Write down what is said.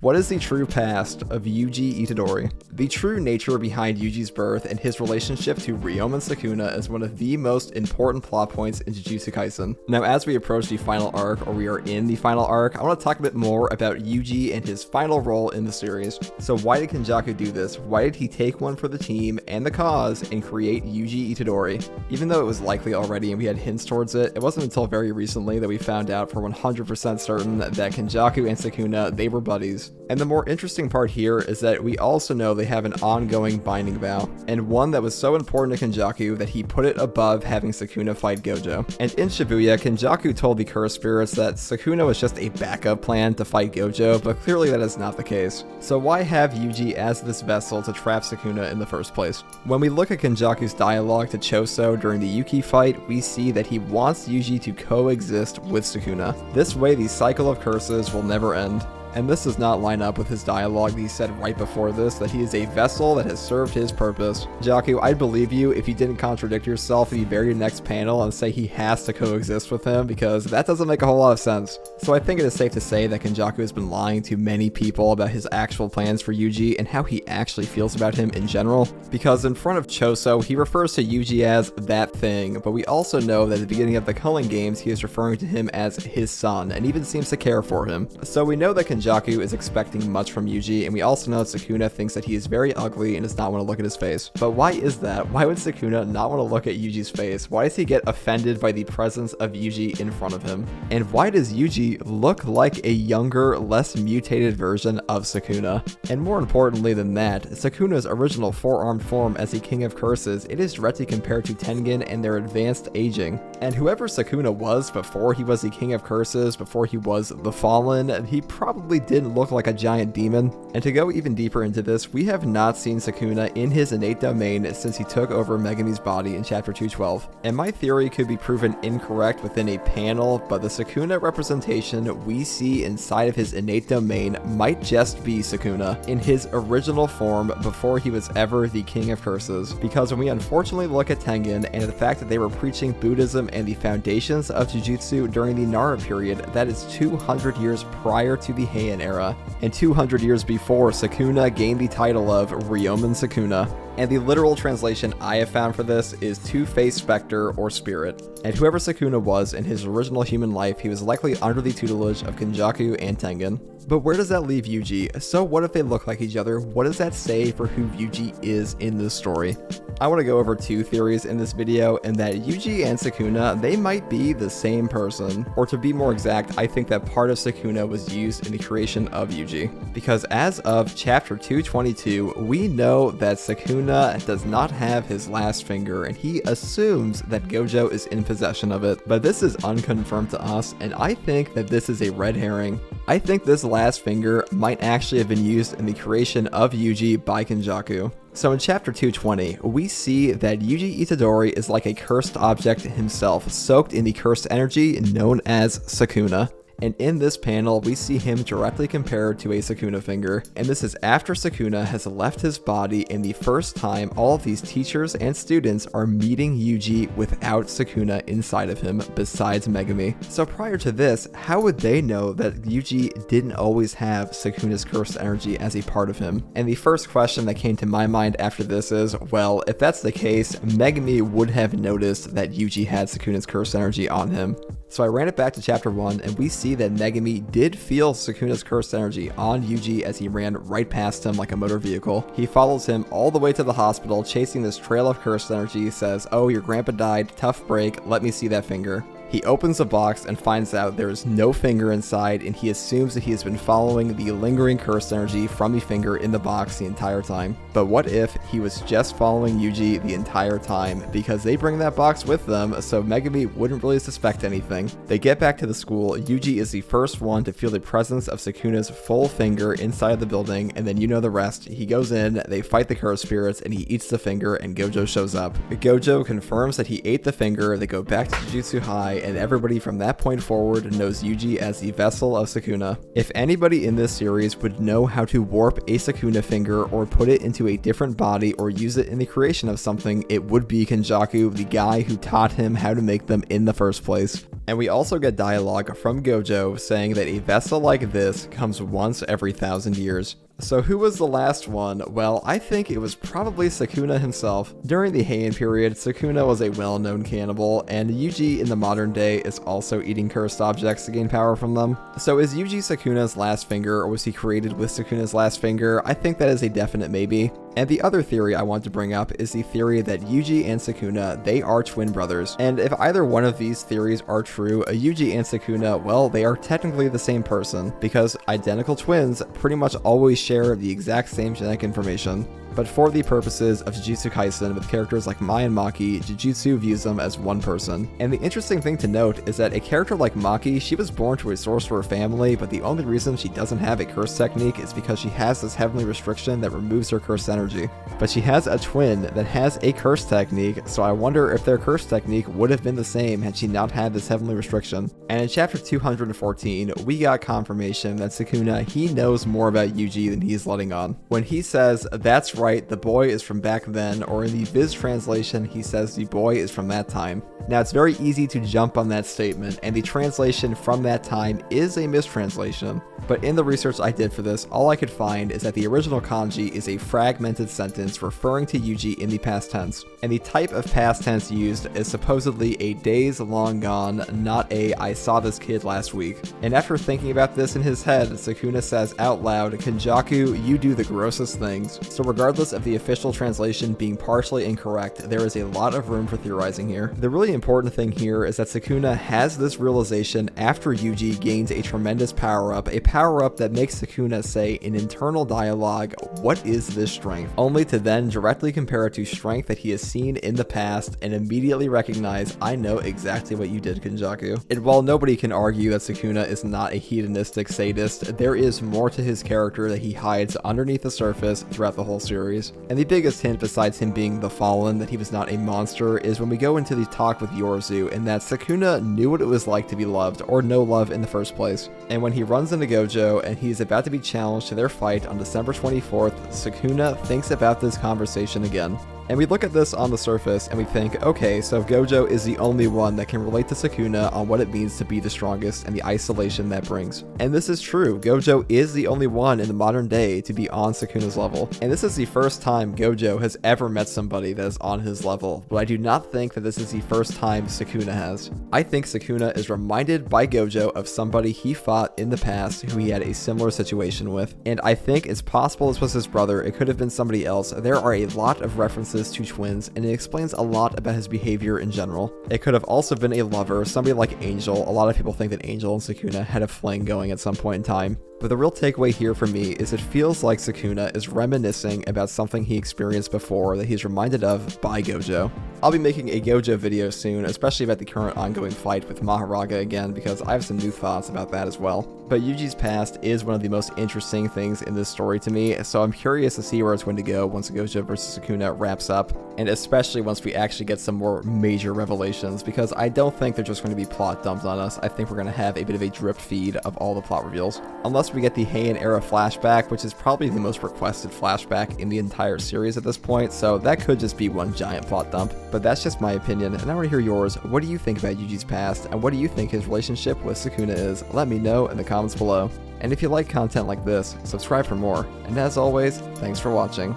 What is the true past of Yuji Itadori? The true nature behind Yuji's birth and his relationship to Ryoma Sukuna is one of the most important plot points in Jujutsu Kaisen. Now, as we approach the final arc, or we are in the final arc, I want to talk a bit more about Yuji and his final role in the series. So why did Kenjaku do this? Why did he take one for the team and the cause and create Yuji Itadori? Even though it was likely already and we had hints towards it, it wasn't until very recently that we found out for 100% certain that Kenjaku and Sukuna, they were buddies. And the more interesting part here is that we also know they have an ongoing binding vow, and one that was so important to Kenjaku that he put it above having Sukuna fight Gojo. And in Shibuya, Kenjaku told the Cursed Spirits that Sukuna was just a backup plan to fight Gojo, but clearly that is not the case. So why have Yuji as this vessel to trap Sukuna in the first place? When we look at Kenjaku's dialogue to Choso during the Yuki fight, we see that he wants Yuji to coexist with Sukuna. This way the cycle of curses will never end. And this does not line up with his dialogue that he said right before this, that he is a vessel that has served his purpose. Kenjaku, I'd believe you if you didn't contradict yourself in the very next panel and say he has to coexist with him, because that doesn't make a whole lot of sense. So I think it is safe to say that Kenjaku has been lying to many people about his actual plans for Yuji and how he actually feels about him in general. Because in front of Choso, he refers to Yuji as that thing, but we also know that at the beginning of the Culling Games, he is referring to him as his son, and even seems to care for him. So we know that Kenjaku is expecting much from Yuji, and we also know that Sukuna thinks that he is very ugly and does not want to look at his face. But why is that? Why would Sukuna not want to look at Yuji's face? Why does he get offended by the presence of Yuji in front of him? And why does Yuji look like a younger, less mutated version of Sukuna? And more importantly than that, Sukuna's original four-armed form as the King of Curses, it is directly compared to Tengen and their advanced aging. And whoever Sukuna was before he was the King of Curses, before he was the Fallen, he probably didn't look like a giant demon. And to go even deeper into this, we have not seen Sukuna in his innate domain since he took over Megami's body in chapter 212. And my theory could be proven incorrect within a panel, but the Sukuna representation we see inside of his innate domain might just be Sukuna in his original form before he was ever the King of Curses. Because when we unfortunately look at Tengen and the fact that they were preaching Buddhism and the foundations of Jujutsu during the Nara period, that is 200 years prior to the Heian Era, and 200 years before Sukuna gained the title of Ryomen Sukuna. And the literal translation I have found for this is two-faced specter or spirit. And whoever Sukuna was in his original human life, he was likely under the tutelage of Kenjaku and Tengen. But where does that leave Yuji? So what if they look like each other? What does that say for who Yuji is in this story? I want to go over two theories in this video, and that Yuji and Sukuna, they might be the same person. Or to be more exact, I think that part of Sukuna was used in the creation of Yuji. Because as of chapter 222, we know that Sukuna does not have his last finger, and he assumes that Gojo is in possession of it. But this is unconfirmed to us, and I think that this is a red herring. I think this last finger might actually have been used in the creation of Yuji by Kenjaku. So in chapter 220, we see that Yuji Itadori is like a cursed object himself, soaked in the cursed energy known as Sukuna. And in this panel, we see him directly compared to a Sukuna finger. And this is after Sukuna has left his body, and the first time all of these teachers and students are meeting Yuji without Sukuna inside of him, besides Megami. So prior to this, how would they know that Yuji didn't always have Sukuna's cursed energy as a part of him? And the first question that came to my mind after this is, well, if that's the case, Megami would have noticed that Yuji had Sukuna's cursed energy on him. So I ran it back to chapter 1, and we see that Megami did feel Sukuna's cursed energy on Yuji as he ran right past him like a motor vehicle. He follows him all the way to the hospital, chasing this trail of cursed energy, says, "Oh, your grandpa died, tough break, let me see that finger." He opens the box and finds out there is no finger inside, and he assumes that he has been following the lingering cursed energy from the finger in the box the entire time. But what if he was just following Yuji the entire time? Because they bring that box with them, so Megami wouldn't really suspect anything. They get back to the school. Yuji is the first one to feel the presence of Sukuna's full finger inside the building, and then you know the rest. He goes in, they fight the cursed spirits, and he eats the finger, and Gojo shows up. Gojo confirms that he ate the finger. They go back to Jujutsu High, and everybody from that point forward knows Yuji as the vessel of Sukuna. If anybody in this series would know how to warp a Sukuna finger or put it into a different body or use it in the creation of something, it would be Kenjaku, the guy who taught him how to make them in the first place. And we also get dialogue from Gojo saying that a vessel like this comes once every 1,000 years. So who was the last one? Well, I think it was probably Sukuna himself. During the Heian period, Sukuna was a well-known cannibal, and Yuji in the modern day is also eating cursed objects to gain power from them. So is Yuji Sukuna's last finger, or was he created with Sukuna's last finger? I think that is a definite maybe. And the other theory I want to bring up is the theory that Yuji and Sukuna, they are twin brothers. And if either one of these theories are true, Yuji and Sukuna, well, they are technically the same person, because identical twins pretty much always share the exact same genetic information. But for the purposes of Jujutsu Kaisen, with characters like Mai and Maki, Jujutsu views them as one person. And the interesting thing to note is that a character like Maki, she was born to a sorcerer family, but the only reason she doesn't have a curse technique is because she has this heavenly restriction that removes her curse energy. But she has a twin that has a curse technique, so I wonder if their curse technique would have been the same had she not had this heavenly restriction. And in chapter 214, we got confirmation that Sukuna, he knows more about Yuji than he's letting on. When he says, "That's right, the boy is from back then," or in the Viz translation, he says the boy is from that time. Now, it's very easy to jump on that statement, and the translation from that time is a mistranslation. But in the research I did for this, all I could find is that the original kanji is a fragmented sentence referring to Yuji in the past tense. And the type of past tense used is supposedly a days long gone, not a I saw this kid last week. And after thinking about this in his head, Sukuna says out loud, "Kenjaku, you do the grossest things." So regardless of the official translation being partially incorrect, there is a lot of room for theorizing here. The really important thing here is that Sukuna has this realization after Yuji gains a tremendous power-up, a power-up that makes Sukuna say in internal dialogue, "What is this strength?" Only to then directly compare it to strength that he has seen in the past and immediately recognize, "I know exactly what you did, Kenjaku." And while nobody can argue that Sukuna is not a hedonistic sadist, there is more to his character that he hides underneath the surface throughout the whole series. And the biggest hint, besides him being the Fallen, that he was not a monster, is when we go into the talk with Yorzu, and that Sukuna knew what it was like to be loved, or no love in the first place. And when he runs into Gojo, and he's about to be challenged to their fight on December 24th, Sukuna thinks about this conversation again. And we look at this on the surface and we think, okay, so Gojo is the only one that can relate to Sukuna on what it means to be the strongest and the isolation that brings. And this is true. Gojo is the only one in the modern day to be on Sukuna's level. And this is the first time Gojo has ever met somebody that is on his level, but I do not think that this is the first time Sukuna has. I think Sukuna is reminded by Gojo of somebody he fought in the past who he had a similar situation with. And I think it's possible this was his brother, it could have been somebody else. There are a lot of references to twins, and it explains a lot about his behavior in general. It could have also been a lover, somebody like Angel. A lot of people think that Angel and Sukuna had a fling going at some point in time. But the real takeaway here for me is it feels like Sukuna is reminiscing about something he experienced before that he's reminded of by Gojo. I'll be making a Gojo video soon, especially about the current ongoing fight with Mahoraga again, because I have some new thoughts about that as well. But Yuji's past is one of the most interesting things in this story to me, so I'm curious to see where it's going to go once Gojo vs. Sukuna wraps up, and especially once we actually get some more major revelations, because I don't think they're just going to be plot dumped on us. I think we're going to have a bit of a drip feed of all the plot reveals. Unless we get the Heian Era Flashback, which is probably the most requested flashback in the entire series at this point, so that could just be one giant plot dump. But that's just my opinion, and I want to hear yours. What do you think about Yuji's past, and what do you think his relationship with Sukuna is? Let me know in the comments below. And if you like content like this, subscribe for more. And as always, thanks for watching.